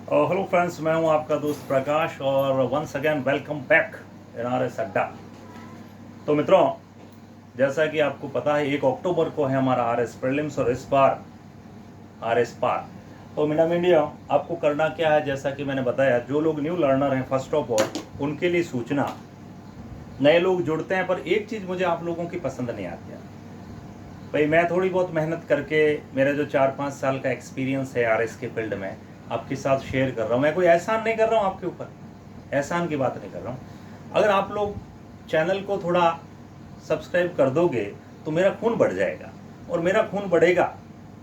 Hello friends, मैं हूं आपका दोस्त प्रकाश और once again welcome back in RS Adda. तो मित्रों, जैसा कि आपको पता है 1 अक्टूबर को है हमारा आरएस प्रीलिम्स और इस बार आरएस पार। तो मेरा मीडिया आपको करना क्या है, जैसा कि मैंने बताया, जो लोग न्यू लर्नर हैं फर्स्ट ऑफ ऑल उनके लिए सूचना। नए लोग जुड़ते हैं पर एक चीज़ मुझे आप लोगों की पसंद नहीं आती है भाई। मैं थोड़ी बहुत मेहनत करके मेरा जो 4-5 साल का एक्सपीरियंस है आरएस के फील्ड में आपके साथ शेयर कर रहा हूँ। मैं कोई एहसान नहीं कर रहा हूँ आपके ऊपर, एहसान की बात नहीं कर रहा हूँ। अगर आप लोग चैनल को थोड़ा सब्सक्राइब कर दोगे तो मेरा खून बढ़ जाएगा, और मेरा खून बढ़ेगा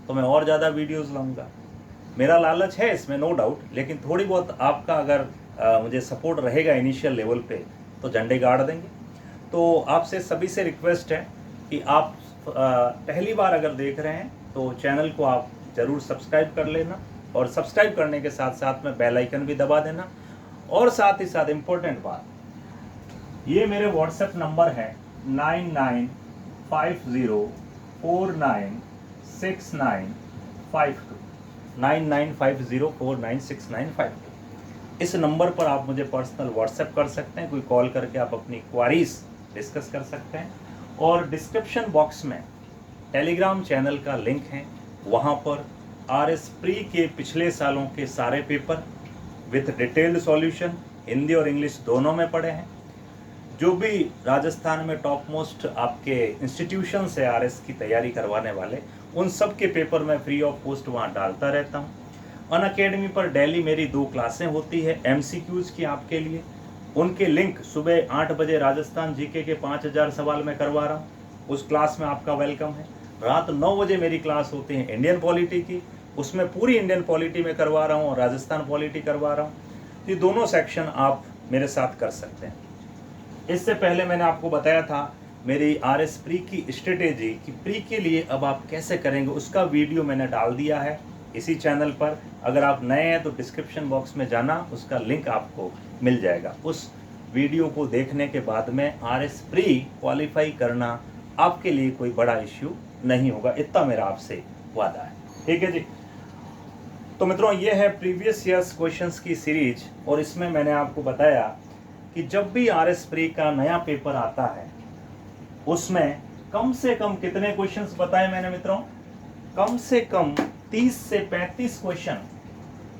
तो मैं और ज़्यादा वीडियोस लाऊंगा। मेरा लालच है इसमें, नो डाउट, लेकिन थोड़ी बहुत आपका अगर मुझे सपोर्ट रहेगा इनिशियल लेवल पे तो झंडे गाड़ देंगे। तो आपसे सभी से रिक्वेस्ट है कि आप पहली बार अगर देख रहे हैं तो चैनल को आप ज़रूर सब्सक्राइब कर लेना, और सब्सक्राइब करने के साथ साथ में बेल आइकन भी दबा देना। और साथ ही साथ इम्पोर्टेंट बात, ये मेरे व्हाट्सएप नंबर है 9950496952, 9950496952। इस नंबर पर आप मुझे पर्सनल व्हाट्सएप कर सकते हैं, कोई कॉल करके आप अपनी क्वारीज डिस्कस कर सकते हैं। और डिस्क्रिप्शन बॉक्स में टेलीग्राम चैनल का लिंक है, वहाँ पर आरएस प्री के पिछले सालों के सारे paper with detailed solution Hindi और इंग्लिश दोनों में पढ़े हैं। जो भी राजस्थान में टॉप मोस्ट आपके इंस्टीट्यूशंस है आरएस की तैयारी करवाने वाले, उन सब के पेपर मैं फ्री ऑफ कॉस्ट वहाँ डालता रहता हूँ। अनअकैडमी पर डेली मेरी 2 क्लासें होती है एमसीक्यूज की आपके लिए। उनके लिंक सुबह 8 बजे राजस्थान जीके के 5000 सवाल मैं करवा रहा हूँ, उस क्लास में आपका वेलकम है। रात 9 बजे मेरी क्लास होती है इंडियन पॉलिटी की, उसमें पूरी इंडियन पॉलिटी में करवा रहा हूँ और राजस्थान पॉलिटी करवा रहा हूँ। ये दोनों सेक्शन आप मेरे साथ कर सकते हैं। इससे पहले मैंने आपको बताया था मेरी आरएस प्री की स्ट्रेटेजी कि प्री के लिए अब आप कैसे करेंगे, उसका वीडियो मैंने डाल दिया है इसी चैनल पर। अगर आप नए हैं तो डिस्क्रिप्शन बॉक्स में जाना, उसका लिंक आपको मिल जाएगा। उस वीडियो को देखने के बाद में आरएस प्री क्वालिफाई करना आपके लिए कोई बड़ा इश्यू नहीं होगा, इतना मेरा आपसे वादा है। ठीक है जी। तो मित्रों, ये है प्रीवियस ईयर्स क्वेश्चंस की सीरीज, और इसमें मैंने आपको बताया कि जब भी आरएस प्री का नया पेपर आता है उसमें कम से कम कितने क्वेश्चंस बताए मैंने मित्रों, कम से कम 30 से 35 क्वेश्चन।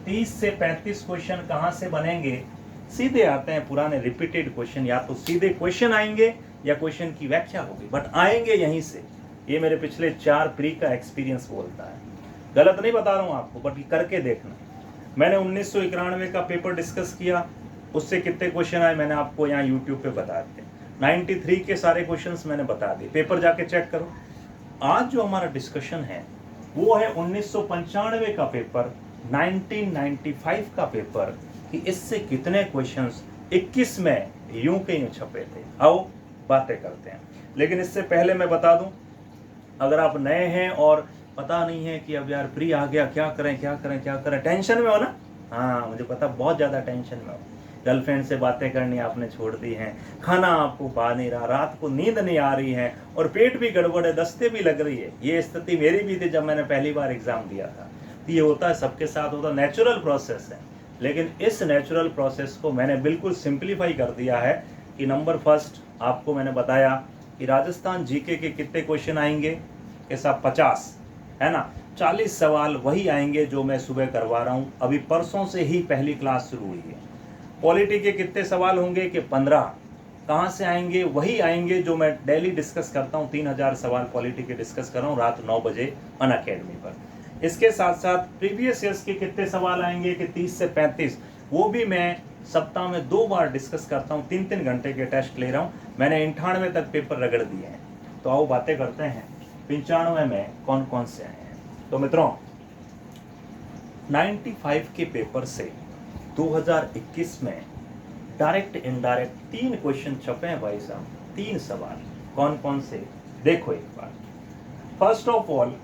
30 से 35 क्वेश्चन कहां से बनेंगे, सीधे आते हैं पुराने रिपीटेड क्वेश्चन, या तो सीधे क्वेश्चन आएंगे या क्वेश्चन की व्याख्या होगी, बट आएंगे यहीं से। ये मेरे पिछले 4 प्री का एक्सपीरियंस बोलता है, गलत नहीं बता रहा हूं आपको, बट करके देखना। मैंने 1991 का पेपर डिस्कस किया, उससे कितने क्वेश्चन आए मैंने आपको यहाँ यूट्यूब पे बता दिए। 93 के सारे क्वेश्चंस मैंने बता दिए, पेपर जाके चेक करो। आज जो हमारा डिस्कशन है वो है 1995 का पेपर, 1995 का पेपर, कि इससे कितने क्वेश्चंस 21 में यूं के यूं छपे थे। आओ बातें करते हैं। लेकिन इससे पहले मैं बता दूं, अगर आप नए हैं और पता नहीं है कि अब यार प्री आ गया, क्या करें क्या करें क्या करें, टेंशन में हो ना। हाँ, मुझे पता, बहुत ज़्यादा टेंशन में हो। गर्लफ्रेंड से बातें करनी आपने छोड़ दी हैं, खाना आपको पा नहीं रहा, रात को नींद नहीं आ रही है, और पेट भी गड़बड़ है, दस्ते भी लग रही है। ये स्थिति मेरी भी थी जब मैंने पहली बार एग्जाम दिया था। तो ये होता है, सबके साथ होता, नेचुरल प्रोसेस है। लेकिन इस नेचुरल प्रोसेस को मैंने बिल्कुल सिंप्लीफाई कर दिया है कि नंबर फर्स्ट आपको मैंने बताया कि राजस्थान जीके के कितने क्वेश्चन आएंगे, के साथ 50 है ना, 40 सवाल वही आएंगे जो मैं सुबह करवा रहा हूँ। अभी परसों से ही पहली क्लास शुरू हुई है। पॉलिटी के कितने सवाल होंगे कि 15, कहाँ से आएंगे, वही आएंगे जो मैं डेली डिस्कस करता हूँ। 3000 सवाल पॉलिटी के डिस्कस कर रहा हूँ रात 9 बजे अनअकैडमी पर। इसके साथ साथ प्रीवियस ईयर्स के कितने सवाल आएंगे कि 30 से 35, वो भी मैं सप्ताह में 2 बार डिस्कस करता हूँ। 3-3 घंटे के टेस्ट ले रहा हूँ। मैंने 98 तक पेपर रगड़ दिए हैं। तो आओ बातें करते हैं 95 में कौन कौन से आए हैं। तो मित्रों, 95 के पेपर से 2021 में डायरेक्ट इनडायरेक्ट 3 क्वेश्चन छपे हैं भाई साहब, 3 सवाल। कौन कौन से, देखो एक बार। फर्स्ट ऑफ ऑल,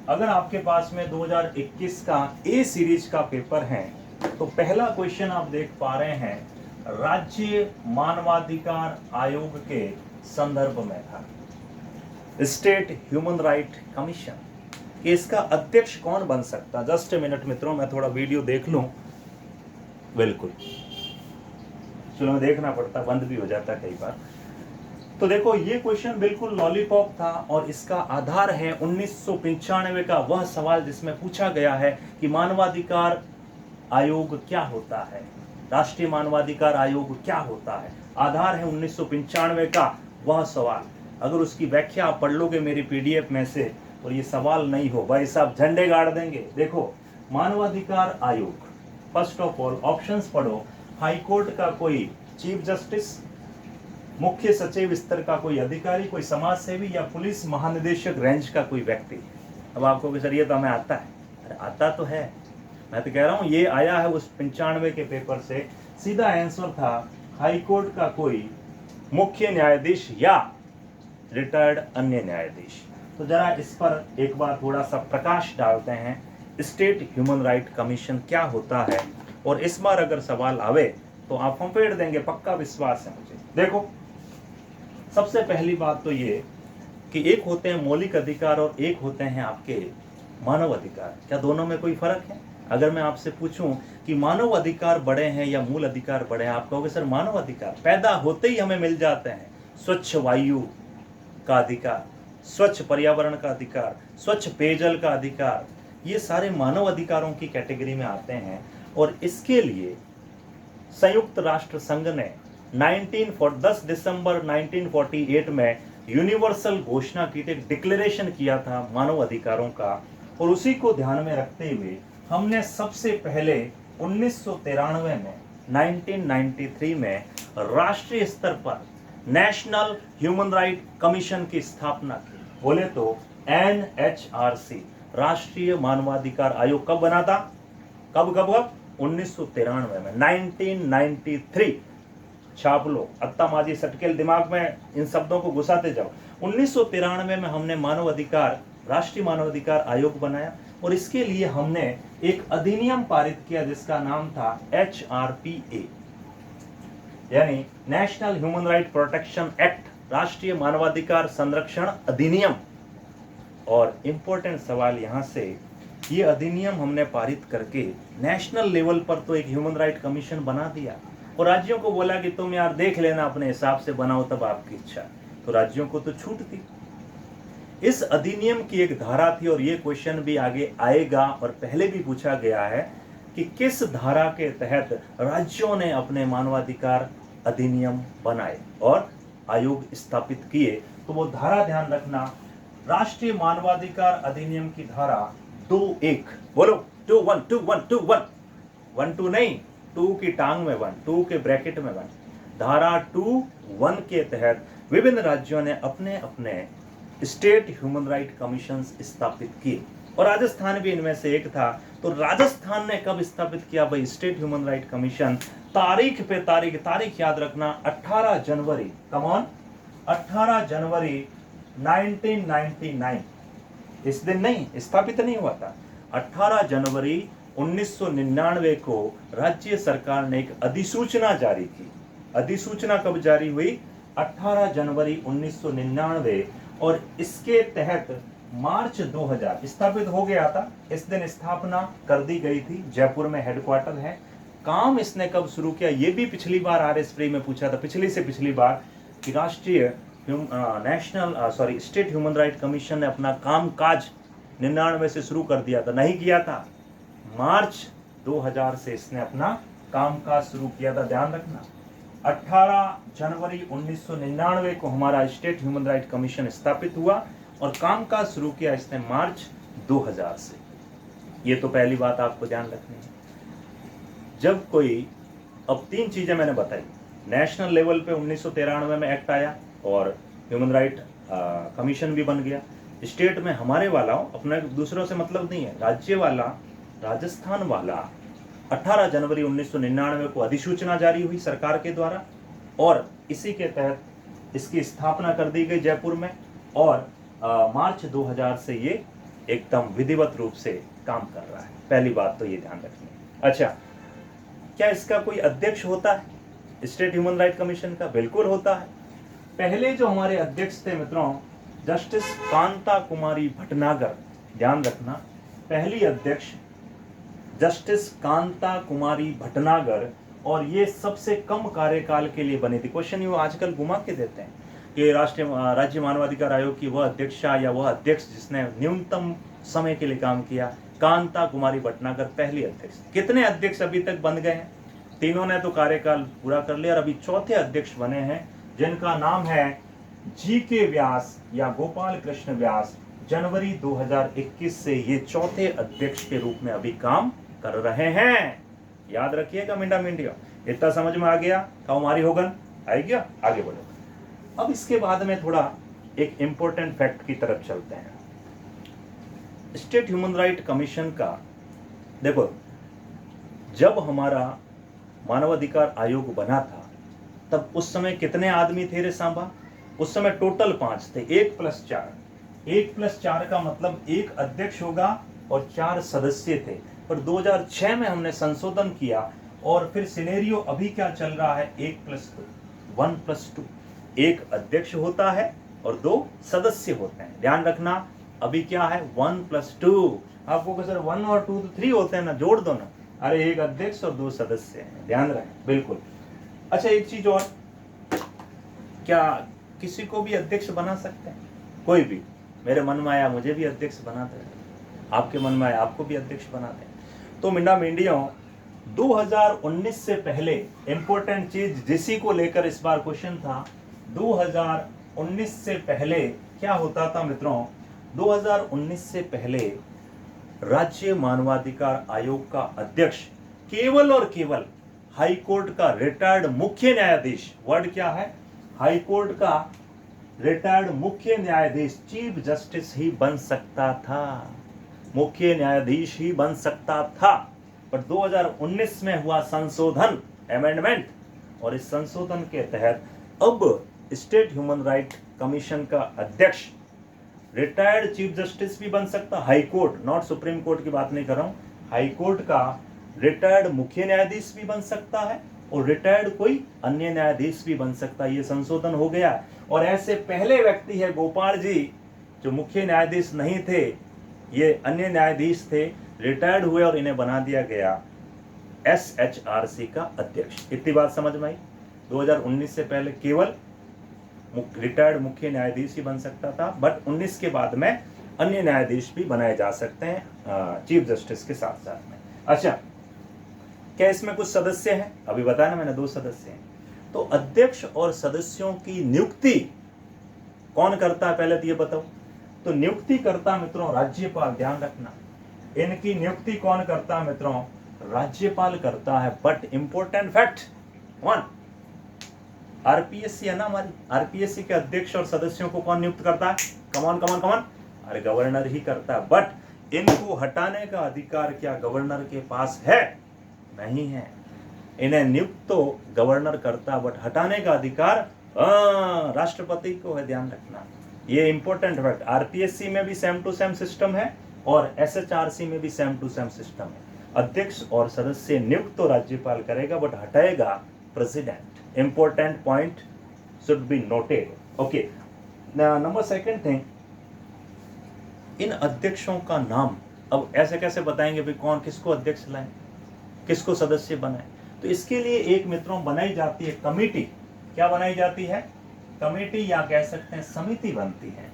अगर आपके पास में 2021 का ए सीरीज का पेपर है तो पहला क्वेश्चन आप देख पा रहे हैं, राज्य मानवाधिकार आयोग के संदर्भ में था, स्टेट ह्यूमन राइट कमीशन। इसका अध्यक्ष कौन बन सकता। जस्ट ए मिनट मित्रों, मैं थोड़ा वीडियो देख लूं बिल्कुल, चलो मैं देखना पड़ता, बंद भी हो जाता कई बार। तो देखो ये क्वेश्चन बिल्कुल लॉलीपॉप था और इसका आधार है 1995 का वह सवाल जिसमें पूछा गया है कि मानवाधिकार आयोग क्या होता है, राष्ट्रीय मानवाधिकार आयोग क्या होता है। आधार है 1995 का वह सवाल। अगर उसकी व्याख्या आप पढ़ लोगे मेरी पीडीएफ में से और ये सवाल नहीं हो, भाई साहब झंडे गाड़ देंगे। देखो मानवाधिकार आयोग, फर्स्ट ऑफ ऑल ऑप्शंस पढ़ो। हाई कोर्ट का कोई चीफ जस्टिस, मुख्य सचिव स्तर का कोई अधिकारी, कोई समाज सेवी, या पुलिस महानिदेशक रेंज का कोई व्यक्ति। अब आपको भी सर ये तो हमें आता है, अरे आता तो है, मैं तो कह रहा हूं ये आया है उस 95 के पेपर से। सीधा आंसर था हाई कोर्ट का कोई मुख्य न्यायाधीश या रिटायर्ड अन्य न्यायाधीश। तो जरा इस पर एक बार थोड़ा सा प्रकाश डालते हैं, स्टेट ह्यूमन राइट कमीशन क्या होता है, और इस बार अगर सवाल आवे तो आप हम फेर देंगे, पक्का विश्वास है मुझे। देखो सबसे पहली बात तो ये कि एक होते हैं मौलिक अधिकार और एक होते हैं आपके मानव अधिकार। क्या दोनों में कोई फर्क है? अगर मैं आपसे पूछूं कि मानव अधिकार बड़े हैं या मूल अधिकार बड़े हैं, आप कहोगे सर मानव अधिकार पैदा होते ही हमें मिल जाते हैं। स्वच्छ वायु का अधिकार, स्वच्छ पर्यावरण का अधिकार, स्वच्छ पेयजल का अधिकार, ये सारे मानव अधिकारों की कैटेगरी में आते हैं। और इसके लिए संयुक्त राष्ट्र संघ ने 10 दिसंबर 1948 में यूनिवर्सल घोषणा की थी, डिक्लेरेशन किया था मानव अधिकारों का। और उसी को ध्यान में रखते हुए हमने सबसे पहले 1993 में 1993 में राष्ट्रीय स्तर पर नेशनल ह्यूमन राइट कमीशन की स्थापना की। बोले तो NHRC, राष्ट्रीय मानवाधिकार आयोग कब बना था? कब 1993 में, 1993। छाप लो, अत्ता माजी सटकेल दिमाग में इन शब्दों को घुसाते जाओ। 1993 में हमने मानवाधिकार, राष्ट्रीय मानवाधिकार आयोग बनाया और इसके लिए हमने एक अधिनियम पारित किया जिसका नाम था HRPA, यानी national human right protection act, राष्ट्रीय मानवाधिकार संरक्षण अधिनियम। और इंपॉर्टेंट सवाल यहां से, ये अधिनियम हमने पारित करके नेशनल लेवल पर तो एक ह्यूमन राइट कमीशन बना दिया और राज्यों को बोला कि तुम यार देख लेना अपने हिसाब से बनाओ, तब आपकी इच्छा। तो राज्यों को तो छूट थी। इस अधिनियम की एक धारा थी और ये क्वेश्चन भी आगे आएगा और पहले भी पूछा गया है कि किस धारा के तहत राज्यों ने अपने मानवाधिकार अधिनियम बनाए और आयोग स्थापित किए। तो वो धारा ध्यान रखना, राष्ट्रीय मानवाधिकार अधिनियम की धारा 2(1), बोलो 2(1) नहीं, 2 की टांग में 1, 2 के ब्रैकेट में 1, धारा 2(1) के तहत विभिन्न राज्यों ने अपने अपने स्टेट ह्यूमन राइट कमीशन स्थापित किए और राजस्थान भी इनमें से एक था। तो राजस्थान ने कब स्थापित किया भाई स्टेट ह्यूमन राइट कमीशन? तारीख पे तारीख याद रखना, 18 जनवरी, कम ऑन, 18 जनवरी 1999। इस दिन नहीं स्थापित नहीं हुआ था, 18 जनवरी 1999 को राज्य सरकार ने एक अधिसूचना जारी की। अधिसूचना कब जारी हुई? 18 जनवरी 1999, और इसके तहत मार्च 2000 स्थापित हो गया था। इस दिन स्थापना कर दी गई थी, जयपुर में हेडक्वार्टर है। काम इसने कब शुरू किया ये भी पिछली बार RS प्री में पूछा था, पिछली से पिछली बार, कि राष्ट्रीय स्टेट ह्यूमन राइट कमीशन ने अपना कामकाज 99 से शुरू कर दिया था, नहीं किया था, मार्च 2000 से इसने अपना कामकाज शुरू किया था, ध्यान रखना। 18 जनवरी 1999 को हमारा स्टेट ह्यूमन राइट कमीशन स्थापित हुआ और कामकाज शुरू किया इसने मार्च 2000 से। ये तो पहली बात आपको ध्यान रखनी है। जब कोई, अब 3 चीजें मैंने बताई, नेशनल लेवल पे 1993 में एक्ट आया और ह्यूमन राइट कमीशन भी बन गया। स्टेट में हमारे वाला, अपने दूसरों से मतलब नहीं है, राज्य वाला, राजस्थान वाला 18 जनवरी 1999 को अधिसूचना जारी हुई सरकार के द्वारा और इसी के तहत इसकी स्थापना कर दी गई जयपुर में और मार्च 2000 से ये एकदम विधिवत रूप से काम कर रहा है। पहली बात तो ये ध्यान रखनी है। अच्छा, क्या इसका कोई अध्यक्ष होता है स्टेट ह्यूमन राइट कमीशन का? बिल्कुल होता है। पहले जो हमारे अध्यक्ष थे मित्रों, जस्टिस कांता कुमारी भटनागर, ध्यान रखना, पहली अध्यक्ष जस्टिस कांता कुमारी भटनागर, और ये सबसे कम कार्यकाल के लिए बनी थी। क्वेश्चन ये आजकल घुमा के देते हैं कि राज्य मानवाधिकार आयोग की वह अध्यक्षा या वह अध्यक्ष जिसने न्यूनतम समय के लिए काम किया, कांता कुमारी भटनागर पहली अध्यक्ष। कितने अध्यक्ष अभी तक बन गए हैं? तीनों ने तो कार्यकाल पूरा कर लिया और अभी चौथे अध्यक्ष बने हैं, जिनका नाम है जी.के. व्यास या गोपाल कृष्ण व्यास। जनवरी 2021 से ये चौथे अध्यक्ष के रूप में अभी काम कर रहे हैं। याद रखिएगा मिंडा मिंडिया। इतना समझ में आ गया? कौमारी होगन आई गया? आगे बढ़ो। अब इसके बाद में थोड़ा एक इंपॉर्टेंट फैक्ट की तरफ चलते हैं। स्टेट ह्यूमन राइट कमीशन का देखो, जब हमारा मानवाधिकार आयोग बना था तब उस समय कितने आदमी थे रे सांबा? उस समय टोटल 5 थे, 1+4। 1+4 का मतलब एक अध्यक्ष होगा और 4 सदस्य थे। पर 2006 में हमने संशोधन किया और फिर सिनेरियो अभी क्या चल रहा है? 1+2, 1+2। एक अध्यक्ष होता है और 2 सदस्य होते हैं। ध्यान रखना, अभी क्या है? 1+2। आपको कह सर 1 और 2 तो 3 होते हैं ना, जोड़ दो ना। अरे एक अध्यक्ष और 2 सदस्य हैं, ध्यान रखें। बिल्कुल। अच्छा, एक चीज और, क्या किसी को भी अध्यक्ष बना सकते हैं? कोई भी। मेरे मन में आया मुझे भी अध्यक्ष बना दे, आपके मन में आया आपको भी अध्यक्ष बना दे। तो मिंडा मिंडियों, 2019 से पहले इंपॉर्टेंट चीज जिसी को लेकर इस बार क्वेश्चन था, 2019 से पहले क्या होता था मित्रों? 2019 से पहले राज्य मानवाधिकार आयोग का अध्यक्ष केवल और केवल हाई कोर्ट का रिटायर्ड मुख्य न्यायाधीश, वर्ड क्या है? हाई कोर्ट का रिटायर्ड मुख्य न्यायाधीश, चीफ जस्टिस ही बन सकता था, मुख्य न्यायाधीश ही बन सकता था। पर 2019 में हुआ संशोधन, अमेंडमेंट, और इस संशोधन के तहत अब स्टेट ह्यूमन राइट कमीशन का अध्यक्ष रिटायर्ड चीफ जस्टिस भी बन सकता, high court, not supreme court की बात नहीं कर रहा हूं, हाई कोर्ट का रिटायर्ड मुख्य न्यायाधीश भी बन सकता है और रिटायर्ड कोई अन्य न्यायाधीश भी बन सकता है। ये संशोधन हो गया। और ऐसे पहले व्यक्ति है गोपाल जी, जो मुख्य न्यायाधीश नहीं थे, ये अन्य न्यायाधीश थे, रिटायर्ड हुए और इन्हें बना दिया गया SHRC का अध्यक्ष। इतनी बात समझ में आई? 2019 से पहले केवल रिटायर्ड मुख्य न्यायाधीश ही बन सकता था, बट 19 के बाद में अन्य न्यायाधीश भी बनाए जा सकते हैं चीफ जस्टिस के साथ साथ में। अच्छा, क्या इसमें कुछ सदस्य हैं? अभी बताया ना मैंने, 2 सदस्य हैं। तो अध्यक्ष और सदस्यों की नियुक्ति कौन करता है, पहले तो ये बताओ। तो नियुक्ति करता मित्रों राज्यपाल, ध्यान रखना। इनकी नियुक्ति कौन करता मित्रों? राज्यपाल करता है। बट इंपॉर्टेंट फैक्ट 1, आरपीएससी है ना हमारी, आरपीएससी के अध्यक्ष और सदस्यों को कौन नियुक्त करता है? कमान कमान कमान, अरे गवर्नर ही करता है। बट इनको हटाने का अधिकार क्या गवर्नर के पास है? नहीं है। इन्हें नियुक्त तो गवर्नर करता, बट हटाने का अधिकार राष्ट्रपति को है, ध्यान रखना। ये इंपॉर्टेंट फैक्ट। आरपीएससी में भी सेम टू सेम सिस्टम है और एसएचआरसी में भी सेम टू सेम सिस्टम है। अध्यक्ष और सदस्य नियुक्त तो राज्यपाल करेगा, बट हटाएगा president. Important point should be noted. Okay, number second thing, इन अध्यक्षों का नाम अब ऐसे कैसे बताएंगे भाई कौन किसको अध्यक्ष लाए, किसको सदस्य बनाए? तो इसके लिए एक मित्रों बनाई जाती है कमेटी। क्या बनाई जाती है? कमेटी, या कह सकते हैं समिति बनती है।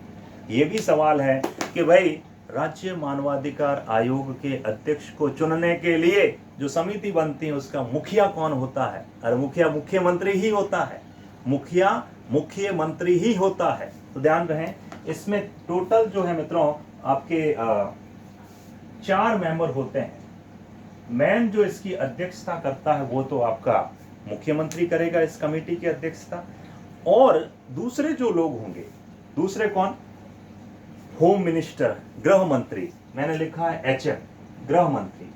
ये भी सवाल है कि भाई राज्य मानवाधिकार आयोग के अध्यक्ष को चुनने के लिए जो समिति बनती है उसका मुखिया कौन होता है? अरे मुखिया मुख्यमंत्री ही होता है, मुखिया मुख्यमंत्री ही होता है। तो ध्यान रहे, इसमें टोटल जो है मित्रों आपके 4 मेंबर होते हैं। मेन जो इसकी अध्यक्षता करता है वो तो आपका मुख्यमंत्री करेगा इस कमेटी की अध्यक्षता, और दूसरे जो लोग होंगे, दूसरे कौन? होम मिनिस्टर, गृह मंत्री, मैंने लिखा है HM, गृह मंत्री।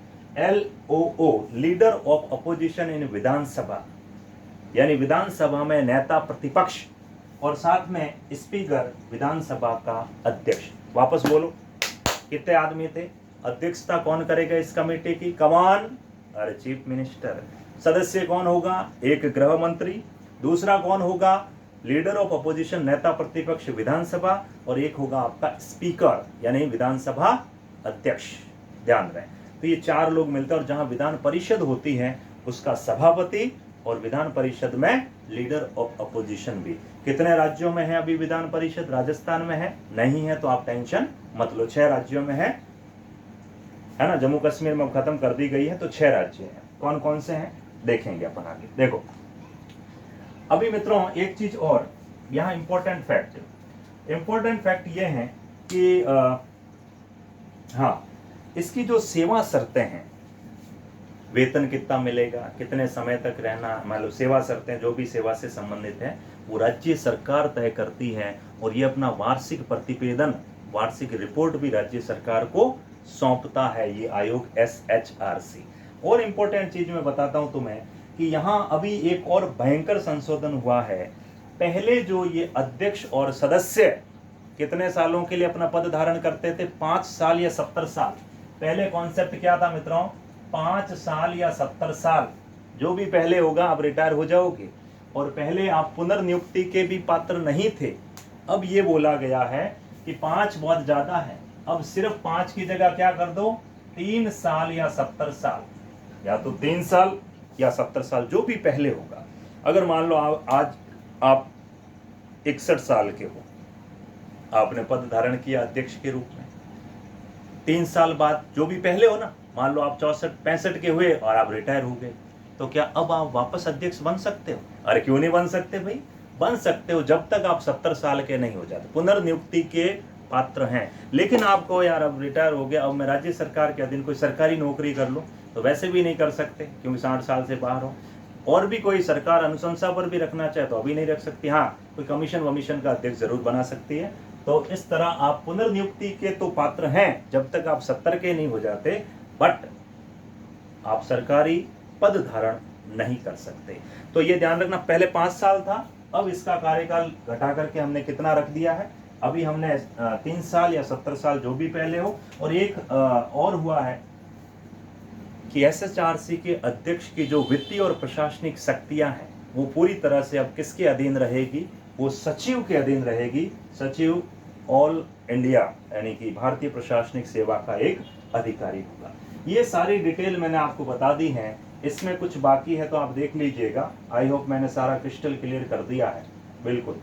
LOO, leader of opposition in Vidhansabha, यानी विधानसभा में नेता प्रतिपक्ष, और साथ में स्पीकर, विधानसभा का अध्यक्ष। वापस बोलो, कितने आदमी थे? अध्यक्षता कौन करेगा इस कमेटी की? कमान, अरे चीफ मिनिस्टर। सदस्य कौन होगा? एक गृह मंत्री, दूसरा कौन होगा? लीडर ऑफ अपोजिशन, नेता प्रतिपक्ष विधानसभा, और एक होगा आपका स्पीकर यानी विधानसभा अध्यक्ष। ध्यान रहे, तो ये 4 लोग मिलते हैं, और जहां विधान परिषद होती है उसका सभापति और विधान परिषद में लीडर ऑफ अपोजिशन भी। कितने राज्यों में है अभी विधान परिषद? राजस्थान में है? नहीं है तो आप टेंशन मत लो, 6 राज्यों में है ना। जम्मू कश्मीर में खत्म कर दी गई है, तो 6 राज्य हैं। कौन कौन से हैं देखेंगे अपन आगे। देखो अभी मित्रों एक चीज और यहाँ इंपॉर्टेंट फैक्ट ये है कि हाँ, इसकी जो सेवा शर्तें हैं, वेतन कितना मिलेगा, कितने समय तक रहना, मतलब सेवा शर्तें जो भी सेवा से संबंधित है वो राज्य सरकार तय करती है, और ये अपना वार्षिक प्रतिवेदन, वार्षिक रिपोर्ट भी राज्य सरकार को सौंपता है ये आयोग SHRC। और इम्पोर्टेंट चीज मैं बताता हूं तुम्हें कि यहाँ अभी एक और भयंकर संशोधन हुआ है। पहले जो ये अध्यक्ष और सदस्य कितने सालों के लिए अपना पद धारण करते थे? 5 साल या 70 साल। पहले कॉन्सेप्ट क्या था मित्रों? 5 साल या 70 साल, जो भी पहले होगा आप रिटायर हो जाओगे। और पहले आप पुनर्नियुक्ति के भी पात्र नहीं थे। अब ये बोला गया है कि 5 बहुत ज्यादा है, अब सिर्फ 5 की जगह क्या कर दो? 3 साल या 70 साल, या तो 3 साल या 70 साल, जो भी पहले होगा। अगर मान लो आज आप 61 साल के हो, आपने पद धारण किया अध्यक्ष के रूप में, 3 साल बाद जो भी पहले हो ना, मान लो आप 64-65 के हुए और आप रिटायर हो गए, तो क्या अब आप वापस अध्यक्ष बन सकते हो? अरे क्यों नहीं बन सकते भाई, बन सकते हो जब तक आप 70 साल के नहीं हो जाते, पुनर्नियुक्ति के पात्र हैं। लेकिन आपको यार अब रिटायर हो गया, अब मैं राज्य सरकार के अधीन कोई सरकारी नौकरी कर लूं, तो वैसे भी नहीं कर सकते क्योंकि 60 साल से बाहर हो। और भी कोई सरकार अनुशंसा पर भी रखना चाहे तो अभी नहीं रख सकती। हाँ, कोई कमीशन वमीशन का अध्यक्ष जरूर बना सकती है। तो इस तरह आप पुनर्नियुक्ति के तो पात्र हैं जब तक आप 70 के नहीं हो जाते, बट आप सरकारी पद धारण नहीं कर सकते। तो ये ध्यान रखना, पहले 5 साल था, अब इसका कार्यकाल घटा करके हमने कितना रख दिया है? अभी हमने 3 साल या 70 साल, जो भी पहले हो। और एक और हुआ है कि SHRC के अध्यक्ष की जो वित्तीय और प्रशासनिक शक्तियां हैं वो पूरी तरह से अब किसके अधीन रहेगी? वो सचिव के अधीन रहेगी। सचिव ऑल इंडिया यानी कि भारतीय प्रशासनिक सेवा का एक अधिकारी होगा। ये सारी डिटेल मैंने आपको बता दी है। इसमें कुछ बाकी है तो आप देख लीजिएगा। आई होप मैंने सारा क्रिस्टल क्लियर कर दिया है। बिल्कुल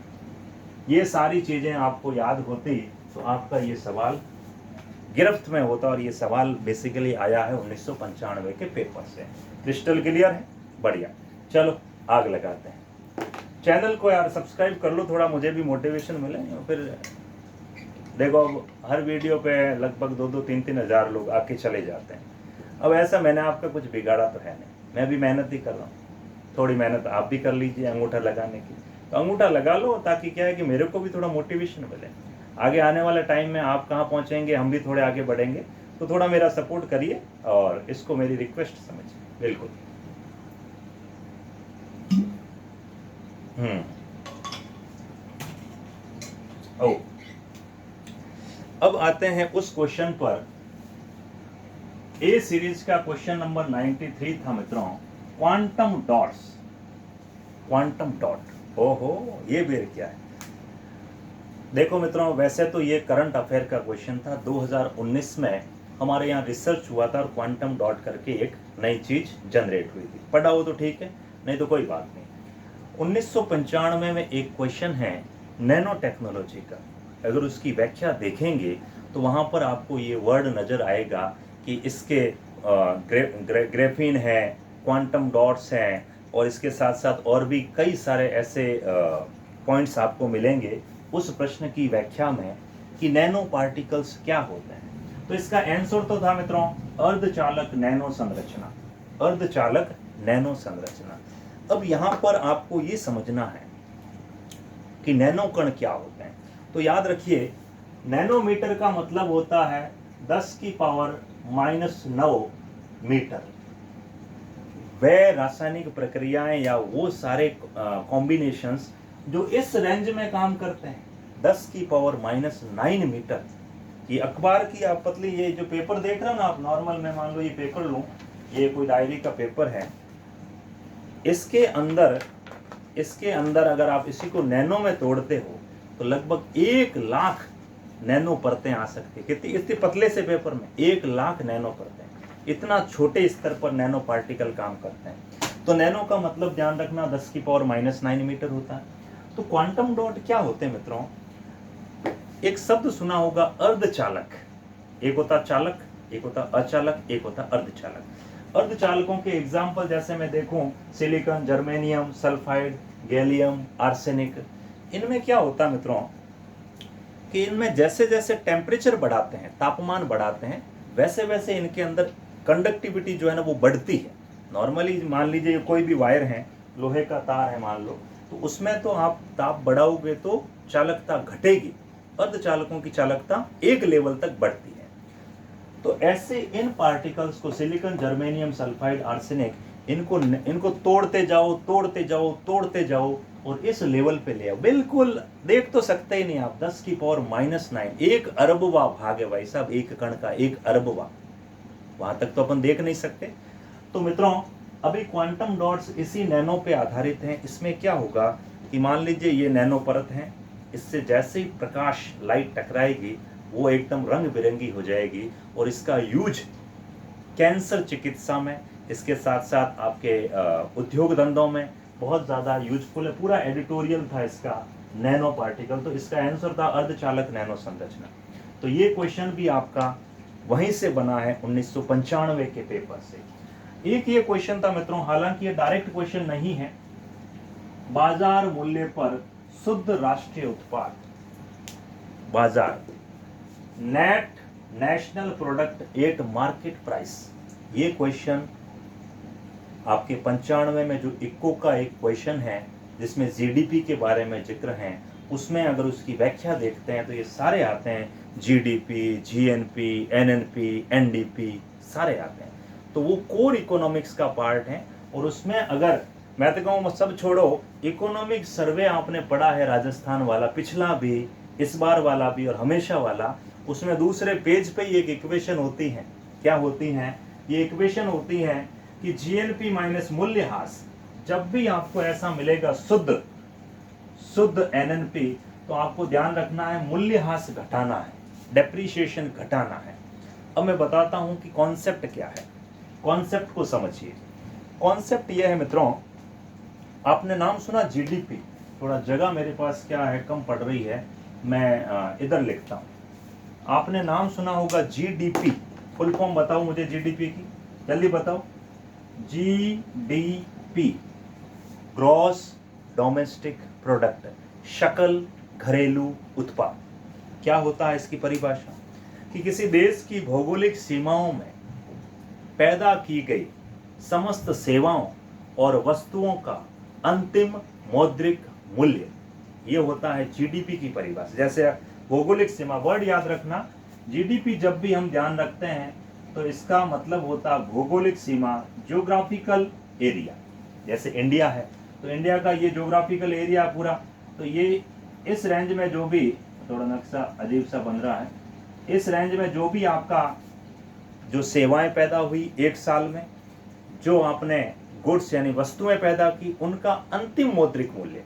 ये सारी चीजें आपको याद होती तो आपका ये सवाल गिरफ्त में होता, और ये सवाल बेसिकली आया है 1995 के पेपर से। क्रिस्टल क्लियर है? बढ़िया, चलो आग लगाते हैं। चैनल को यार सब्सक्राइब कर लो, थोड़ा मुझे भी मोटिवेशन मिले। फिर देखो अब हर वीडियो पे लगभग 2-3 हज़ार लोग आके चले जाते हैं। अब ऐसा मैंने आपका कुछ बिगाड़ा तो है नहीं, मैं भी मेहनत ही कर रहा हूँ। थोड़ी मेहनत आप भी कर लीजिए अंगूठा लगाने की, तो अंगूठा लगा लो, ताकि क्या है कि मेरे को भी थोड़ा मोटिवेशन मिले। आगे आने वाले टाइम में आप कहाँ पहुँचेंगे, हम भी थोड़े आगे बढ़ेंगे। तो थोड़ा मेरा सपोर्ट करिए और इसको मेरी रिक्वेस्ट समझिए। बिल्कुल। अब आते हैं उस क्वेश्चन पर। ए सीरीज का क्वेश्चन नंबर 93 था मित्रों, क्वांटम डॉट्स। क्वांटम डॉट, ओहो ये बेर क्या है? देखो मित्रों, वैसे तो ये करंट अफेयर का क्वेश्चन था। 2019 में हमारे यहाँ रिसर्च हुआ था और क्वांटम डॉट करके एक नई चीज जनरेट हुई थी। पढ़ा हो तो ठीक है, नहीं तो कोई बात नहीं। 1995 में एक क्वेश्चन है नैनो टेक्नोलॉजी का। अगर उसकी व्याख्या देखेंगे तो वहाँ पर आपको ये वर्ड नज़र आएगा कि इसके ग्रेफीन है, क्वांटम डॉट्स हैं, और इसके साथ साथ और भी कई सारे ऐसे पॉइंट्स आपको मिलेंगे उस प्रश्न की व्याख्या में कि नैनो पार्टिकल्स क्या होते हैं। तो इसका आंसर तो था मित्रों अर्धचालक नैनो संरचना। अर्धचालक नैनो संरचना। अब यहाँ पर आपको ये समझना है कि नैनो कण क्या होते हैं। तो याद रखिए, नैनोमीटर का मतलब होता है 10⁻⁻⁹ मीटर। वह रासायनिक प्रक्रियाएं या वो सारे कॉम्बिनेशंस जो इस रेंज में काम करते हैं, 10⁻⁹ मीटर। ये अखबार की आप पतली, ये जो पेपर देख रहे हो ना आप, नॉर्मल में मान लो ये पेपर लूं, ये कोई डायरी का पेपर है, इसके अंदर अगर आप इसी को नैनो में तोड़ते हो तो लगभग 1 लाख नैनो परतें आ सकती है। कितनी पतले से पेपर में 1 लाख नैनो परतें। इतना छोटे स्तर पर नैनो पार्टिकल काम करते हैं। तो नैनो का मतलब ध्यान रखना 10 की पावर -9 मीटर होता है। तो क्वांटम डॉट क्या होते हैं मित्रों? एक शब्द सुना होगा अर्धचालक। एक होता चालक, एक होता अचालक, एक होता अर्धचालक। अर्धचालकों के एग्जाम्पल जैसे मैं देखूं, silicon, germanium, sulphide, gallium, arsenic. इनमें क्या होता है मित्रों कि इनमें जैसे जैसे टेम्परेचर बढ़ाते हैं, तापमान बढ़ाते हैं, वैसे वैसे इनके अंदर कंडक्टिविटी जो है ना वो बढ़ती है। नॉर्मली मान लीजिए कोई भी वायर है, लोहे का तार है मान लो, तो उसमें तो आप ताप बढ़ाओगे तो चालकता घटेगी, अर्धचालकों की चालकता एक लेवल तक बढ़ती है। तो ऐसे इन पार्टिकल्स को सिलिकॉन, जर्मेनियम, सल्फाइड, आर्सेनिक, इनको तोड़ते जाओ तोड़ते जाओ तोड़ते जाओ और इस लेवल पे ले आओ। बिल्कुल देख तो सकते ही नहीं आप, 10 की पावर -9, 1 अरबवा भाग है भाई साहब, एक कण का 1 अरबवा, वहां तक तो अपन देख नहीं सकते। तो मित्रों अभी क्वांटम डॉट्स इसी नैनो पे आधारित हैं। इसमें क्या होगा कि मान लीजिए ये नैनो परत है, इससे जैसे ही प्रकाश लाइट टकराएगी वो एकदम रंग बिरंगी हो जाएगी और इसका यूज कैंसर चिकित्सा में, इसके साथ साथ आपके उद्योग धंधों में बहुत ज़्यादा यूजफुल है। पूरा एडिटोरियल था इसका नैनो पार्टिकल, तो इसका आंसर था अर्धचालक नैनो संरचना। तो ये क्वेश्चन भी आपका वहीं से बना है 1995 के पेपर से। एक ये क्वेश्चन था मित्रों, हालांकि ये डायरेक्ट क्वेश्चन नहीं है। बाजार मूल्य पर शुद्ध राष्ट्रीय उत्पाद, बाजार net national product at market price, ये क्वेश्चन आपके 95 में जो इक्को का एक क्वेश्चन है जिसमें जीडीपी के बारे में जिक्र है, उसमें अगर उसकी व्याख्या देखते हैं तो ये सारे आते हैं, जीडीपी, जीएनपी, एनएनपी, एनडीपी, सारे आते हैं। तो वो कोर इकोनॉमिक्स का पार्ट है। और उसमें अगर मैं तो कहूँ सब छोड़ो, इकोनॉमिक सर्वे आपने पढ़ा है राजस्थान वाला, पिछला भी, इस बार वाला भी और हमेशा वाला, उसमें दूसरे पेज पे ही एक इक्वेशन होती है। क्या होती है? ये इक्वेशन होती है कि जीएनपी माइनस मूल्यह्रास, जब भी आपको ऐसा मिलेगा शुद्ध एनएनपी, तो आपको ध्यान रखना है मूल्यह्रास घटाना है, डेप्रीशिएशन घटाना है। अब मैं बताता हूं कि कॉन्सेप्ट क्या है। कॉन्सेप्ट को समझिए। कॉन्सेप्ट यह है मित्रों, आपने नाम सुना जीडीपी, थोड़ा जगह मेरे पास क्या है कम पड़ रही है, मैं इधर लिखता हूं। आपने नाम सुना होगा जीडीपी, फुल फॉर्म बताओ मुझे जीडीपी की, जल्दी बताओ। जीडीपी ग्रॉस डोमेस्टिक प्रोडक्ट, शकल घरेलू उत्पाद। क्या होता है इसकी परिभाषा? कि किसी देश की भौगोलिक सीमाओं में पैदा की गई समस्त सेवाओं और वस्तुओं का अंतिम मौद्रिक मूल्य, ये होता है जीडीपी की परिभाषा। जैसे भौगोलिक सीमा, वर्ड याद रखना, जीडीपी जब भी हम ध्यान रखते हैं तो इसका मतलब होता है भौगोलिक सीमा, ज्योग्राफिकल एरिया। जैसे इंडिया है तो इंडिया का ये ज्योग्राफिकल एरिया पूरा, तो ये इस रेंज में जो भी, थोड़ा नक्शा अजीब सा बन रहा है, इस रेंज में जो भी आपका जो सेवाएं पैदा हुई एक साल में, जो आपने गुड्स यानी वस्तुएं पैदा की, उनका अंतिम मौद्रिक मूल्य।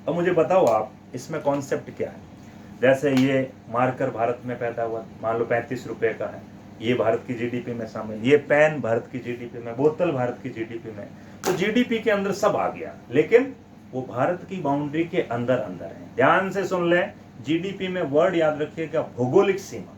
अब मुझे बताओ आप इसमें कॉन्सेप्ट क्या है? जैसे ये मार्कर भारत में पैदा हुआ, मान लो 35 रुपए का है, ये भारत की जीडीपी में शामिल, ये पेन भारत की जीडीपी में, बोतल भारत की जीडीपी में। तो जीडीपी के अंदर सब आ गया, लेकिन वो भारत की बाउंड्री के अंदर अंदर है। ध्यान से सुन लें, जीडीपी में वर्ड याद रखिएगा भौगोलिक सीमा।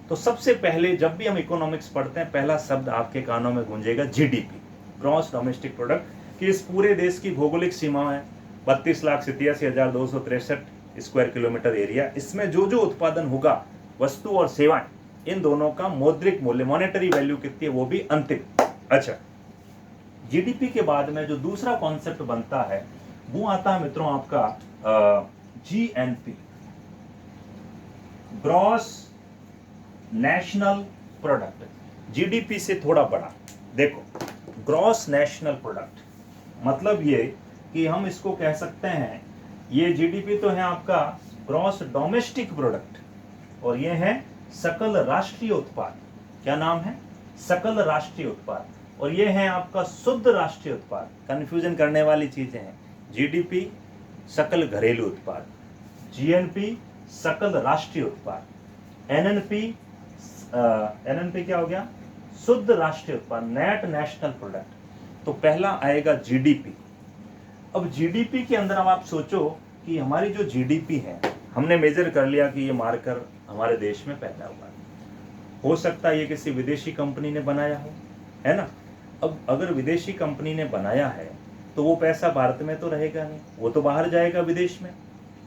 तो सबसे पहले जब भी हम इकोनॉमिक्स पढ़ते हैं, पहला शब्द आपके कानों में गूंजेगा जीडीपी, ग्रॉस डोमेस्टिक प्रोडक्ट, कि इस पूरे देश की भौगोलिक सीमा है 32,87,263 स्क्वायर किलोमीटर एरिया। इसमें जो जो उत्पादन होगा, वस्तु और सेवाएं, इन दोनों का मौद्रिक मूल्य, मॉनेटरी वैल्यू कितनी है, वो भी अंतिम। अच्छा, जीडीपी के बाद में जो दूसरा कॉन्सेप्ट बनता है वो आता है मित्रों आपका GNP, gross national product. GDP से थोड़ा बड़ा। देखो, ग्रॉस नेशनल प्रोडक्ट मतलब ये कि हम इसको कह सकते हैं, ये जीडीपी तो है आपका ग्रॉस डोमेस्टिक प्रोडक्ट, और ये है सकल राष्ट्रीय उत्पाद। क्या नाम है? सकल राष्ट्रीय उत्पाद। और ये है आपका शुद्ध राष्ट्रीय उत्पाद। कंफ्यूजन करने वाली चीजें हैं। जीडीपी सकल घरेलू उत्पाद, जीएनपी सकल राष्ट्रीय उत्पाद, एनएनपी क्या हो गया? शुद्ध राष्ट्रीय उत्पाद, नेट नेशनल प्रोडक्ट, तो पहला आएगा जीडीपी। अब जीडीपी के अंदर अब आप सोचो कि हमारी जो जीडीपी है, हमने मेजर कर लिया कि ये मार्कर हमारे देश में पैदा हुआ है, हो सकता है ये किसी विदेशी कंपनी ने बनाया हो, है ना। अब अगर विदेशी कंपनी ने बनाया है तो वो पैसा भारत में तो रहेगा नहीं, वो तो बाहर जाएगा विदेश में,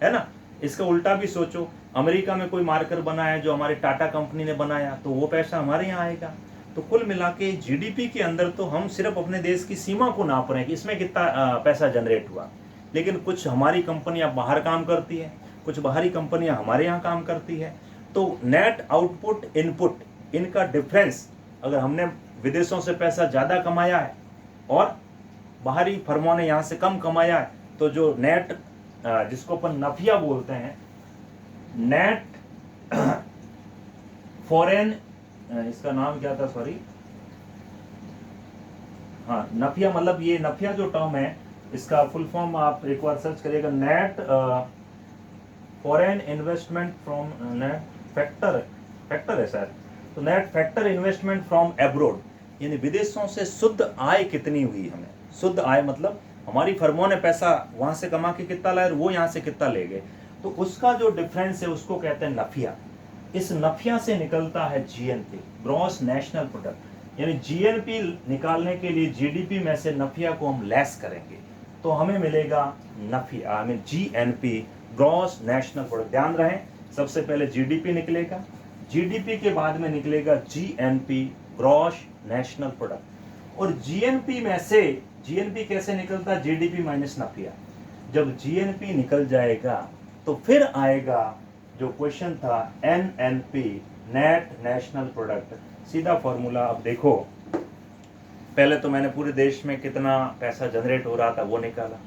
है ना। इसका उल्टा भी सोचो, अमेरिका में कोई मार्कर बना है जो हमारे टाटा कंपनी ने बनाया, तो वो पैसा हमारे यहाँ आएगा। तो कुल मिला के जीडीपी के अंदर तो हम सिर्फ अपने देश की सीमा को नाप रहे हैं कि इसमें कितना पैसा जनरेट हुआ, लेकिन कुछ हमारी कंपनियां बाहर काम करती है, कुछ बाहरी कंपनियां हमारे यहाँ काम करती है। तो नेट आउटपुट इनपुट, इनका डिफरेंस, अगर हमने विदेशों से पैसा ज़्यादा कमाया है और बाहरी फर्मों ने यहाँ से कम कमाया है, तो जो नेट, जिसको अपन नफिया बोलते हैं, नेट फॉरेन, इसका नाम क्या था, सॉरी, हाँ नफिया, मतलब ये नफिया जो टर्म है इसका फुल फॉर्म आप एक बार सर्च करिएगा, net foreign investment from, net factor है शायद, तो net factor investment from abroad, यानी विदेशों से शुद्ध आय कितनी हुई हमें। शुद्ध आय मतलब हमारी फर्मों ने पैसा वहां से कमा के कितना लाए और वो यहाँ से कितना ले गए, तो उसका जो डिफरेंस है उसको कहते हैं नफिया। इस नफिया से निकलता है जीएनपी, ग्रॉस नेशनल प्रोडक्ट, यानी जीएनपी निकालने के लिए जीडीपी में से नफिया को हम लेस करेंगे तो हमें मिलेगा नफिया, I mean GNP, gross national product. ध्यान रहे, सबसे पहले जीडीपी निकलेगा, जीडीपी के बाद में निकलेगा जीएनपी, ग्रॉस नेशनल प्रोडक्ट। और जीएनपी में से, जीएनपी कैसे निकलता है, जीडीपी माइनस नफिया। जब जीएनपी निकल जाएगा तो फिर आएगा जो क्वेश्चन था एनएनपी, नेट नेशनल प्रोडक्ट। सीधा फॉर्मूला अब देखो, पहले तो मैंने पूरे देश में कितना पैसा जनरेट हो रहा था वो निकाला,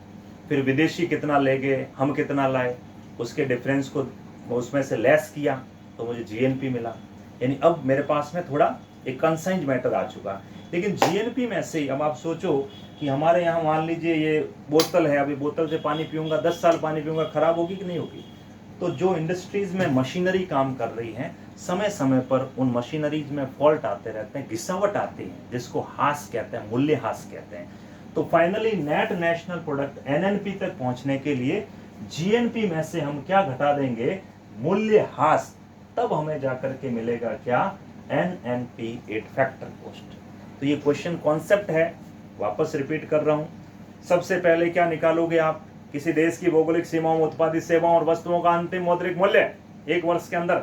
फिर विदेशी कितना ले गए, हम कितना लाए, उसके डिफरेंस को उसमें से लेस किया तो मुझे जीएनपी मिला। यानी अब मेरे पास में थोड़ा एक कंसाइंड मैटर आ चुका। लेकिन जीएनपी में से अब आप सोचो कि हमारे यहाँ मान लीजिए ये बोतल है, अभी बोतल से पानी पीऊंगा, 10 साल पानी पीऊंगा, खराब होगी कि नहीं होगी। तो जो इंडस्ट्रीज में मशीनरी काम कर रही हैं, समय समय पर उन मशीनरीज में फॉल्ट आते रहते हैं, घिसावट आती है, जिसको हास कहते हैं, मूल्य हास कहते हैं। तो finally net national product NNP तक पहुंचने के लिए जीएनपी में से हम क्या घटा देंगे, मूल्य हास, तब हमें जाकर के मिलेगा क्या, एनएनपी, एट फैक्टर कॉस्ट। तो ये क्वेश्चन कॉन्सेप्ट है, वापस रिपीट कर रहा हूं। सबसे पहले क्या निकालोगे आप, किसी देश की भौगोलिक सीमाओं में उत्पादित सेवाओं और वस्तुओं का अंतिम मौद्रिक मूल्य एक वर्ष के अंदर,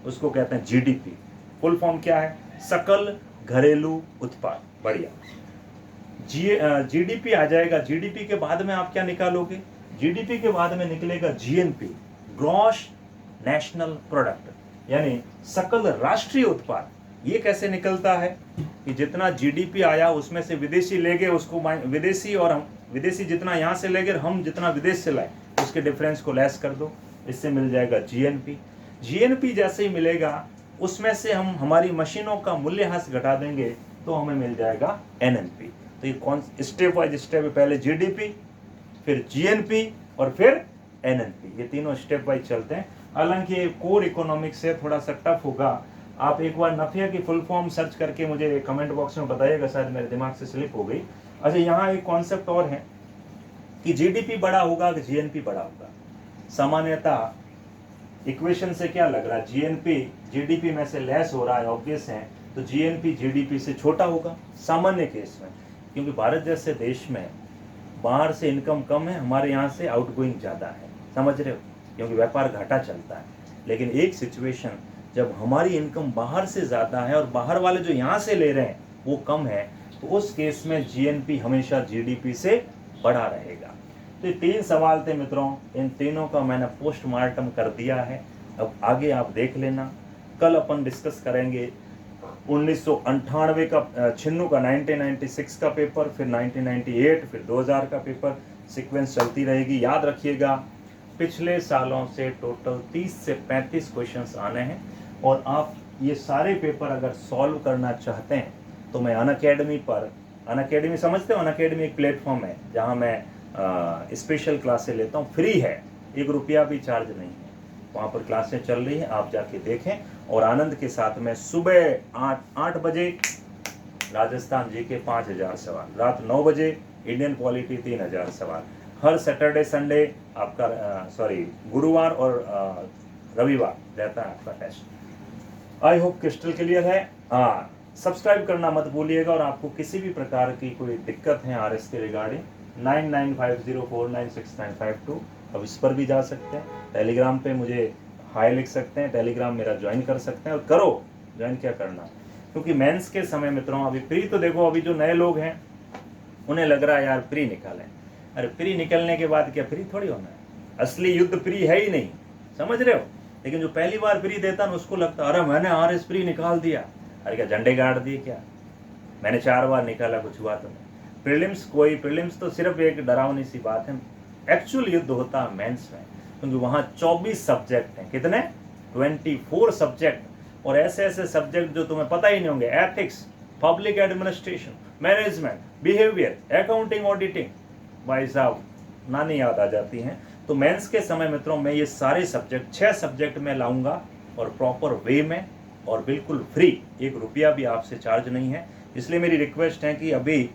उसको कहते हैं जीडीपी। फुल फॉर्म क्या है, सकल घरेलू उत्पाद। बढ़िया, जीडीपी आ जाएगा। जीडीपी के बाद में आप क्या निकालोगे, जीडीपी के बाद में निकलेगा जीएनपी, ग्रॉस नेशनल प्रोडक्ट, यानी सकल राष्ट्रीय उत्पाद। ये कैसे निकलता है कि जितना जीडीपी आया उसमें से विदेशी ले गए उसको, विदेशी और हम, विदेशी जितना यहाँ से ले गए, हम जितना विदेश से लाए, उसके डिफरेंस को लेस कर दो, इससे मिल जाएगा जीएनपी। जीएनपी जैसे ही मिलेगा उसमें से हम हमारी मशीनों का मूल्यह्रास घटा देंगे तो हमें मिल जाएगा एनएनपी। तो ये कौन स्टेप वाइज स्टेप है, पहले जीडीपी, फिर जीएनपी और फिर एनएनपी, ये तीनों स्टेप वाइज चलते हैं। हालांकि कोर इकोनॉमिक्स से थोड़ा सा टफ होगा। आप एक बार नफिया की फुल फॉर्म सर्च करके मुझे कमेंट बॉक्स में बताइएगा, शायद मेरे दिमाग से स्लिप हो गई। अच्छा, यहाँ एक कॉन्सेप्ट और है कि जीडीपी बड़ा होगा कि जीएनपी बड़ा होगा। सामान्यतः इक्वेशन से क्या लग रहा है, जीएनपी जीडीपी में से लेस हो रहा है, ऑब्वियस है, तो जीएनपी जीडीपी से छोटा होगा सामान्य केस में, क्योंकि भारत जैसे देश में बाहर से इनकम कम है, हमारे यहाँ से आउटगोइंग ज़्यादा है, समझ रहे हो, क्योंकि व्यापार घाटा चलता है। लेकिन एक सिचुएशन जब हमारी इनकम बाहर से ज़्यादा है और बाहर वाले जो यहाँ से ले रहे हैं वो कम है, तो उस केस में जीएनपी हमेशा जीडीपी से बड़ा रहेगा। तो ये 3 सवाल थे मित्रों, इन तीनों का मैंने पोस्टमार्टम कर दिया है। अब आगे आप देख लेना। कल अपन डिस्कस करेंगे 1998 का, छिन्नू का 1996 का पेपर, फिर 1998, फिर 2000 का पेपर, सीक्वेंस चलती रहेगी। याद रखिएगा, पिछले सालों से टोटल 30 से 35 क्वेश्चंस आने हैं और आप ये सारे पेपर अगर सॉल्व करना चाहते हैं तो मैं अनअकैडमी पर, अनअकैडमी समझते हो, अनअकैडमी एक प्लेटफॉर्म है जहां मैं स्पेशल क्लासें लेता हूं, फ्री है, 1 रुपया भी चार्ज नहीं है, वहाँ पर क्लासें चल रही हैं, आप जाके देखें और आनंद के साथ में सुबह 8 बजे राजस्थान जी के 5000 सवाल, रात 9 बजे इंडियन पॉलिटी 3000 सवाल, हर सैटरडे संडे आपका गुरुवार और रविवार रहता है आपका test. I hope crystal clear है। हाँ, सब्सक्राइब करना मत भूलिएगा, और आपको किसी भी प्रकार की कोई दिक्कत है आरएस के रिगार्डिंग 9950496952 अब इस पर भी जा सकते हैं। टेलीग्राम पे मुझे हाई लिख सकते हैं, टेलीग्राम मेरा ज्वाइन कर सकते हैं, और करो ज्वाइन क्या करना, क्योंकि मेंस के समय मित्रों अभी प्री तो देखो, अभी जो नए लोग हैं उन्हें लग रहा है यार प्री निकालें। अरे प्री निकलने के बाद क्या प्री थोड़ी होना है, असली युद्ध प्री है ही नहीं, समझ रहे हो। लेकिन जो पहली बार प्री देता ना उसको लगता अरे मैंने आरएस प्री निकाल दिया, अरे क्या झंडे गाड़ दिए क्या, मैंने 4 बार निकाला कुछ हुआ तो नहीं। प्रीलिम्स तो सिर्फ एक डरावनी सी बात है, एक्चुअल युद्ध होता है मेंस में, क्योंकि वहाँ 24 सब्जेक्ट हैं, कितने 24 सब्जेक्ट, और ऐसे ऐसे सब्जेक्ट जो तुम्हें पता ही नहीं होंगे, ethics, public administration, management, behaviour, accounting, auditing, भाई साहब नानी याद आ जाती हैं। तो मेंस के समय मित्रों मैं ये सारे सब्जेक्ट 6 सब्जेक्ट में लाऊंगा, और प्रॉपर वे में, और बिल्कुल फ्री, 1 रुपया भी आपसे चार्ज नहीं है। इसलिए मेरी रिक्वेस्ट है कि अभी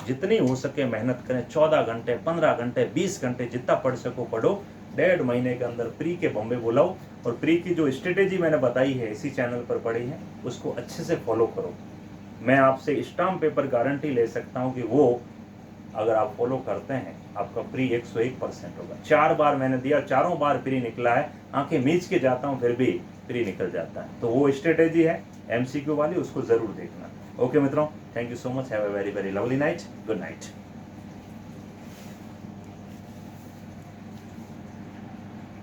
जितनी हो सके मेहनत करें, 14 घंटे, 15 घंटे, 20 घंटे, जितना पढ़ सको पढ़ो। 1.5 महीने के अंदर प्री के बॉम्बे बुलाओ, और प्री की जो स्ट्रेटेजी मैंने बताई है इसी चैनल पर पढ़ी है, उसको अच्छे से फॉलो करो। मैं आपसे स्टाम्प पेपर गारंटी ले सकता हूँ कि वो अगर आप फॉलो करते हैं आपका प्री 101% होगा। 4 बार मैंने दिया, 4 बार प्री निकला है, आंखें मीच के जाता हूँ फिर भी प्री निकल जाता है। तो वो स्ट्रेटेजी है MCQ वाली, उसको जरूर देखना। ओके मित्रों, thank you so much, have a very very lovely night, good night.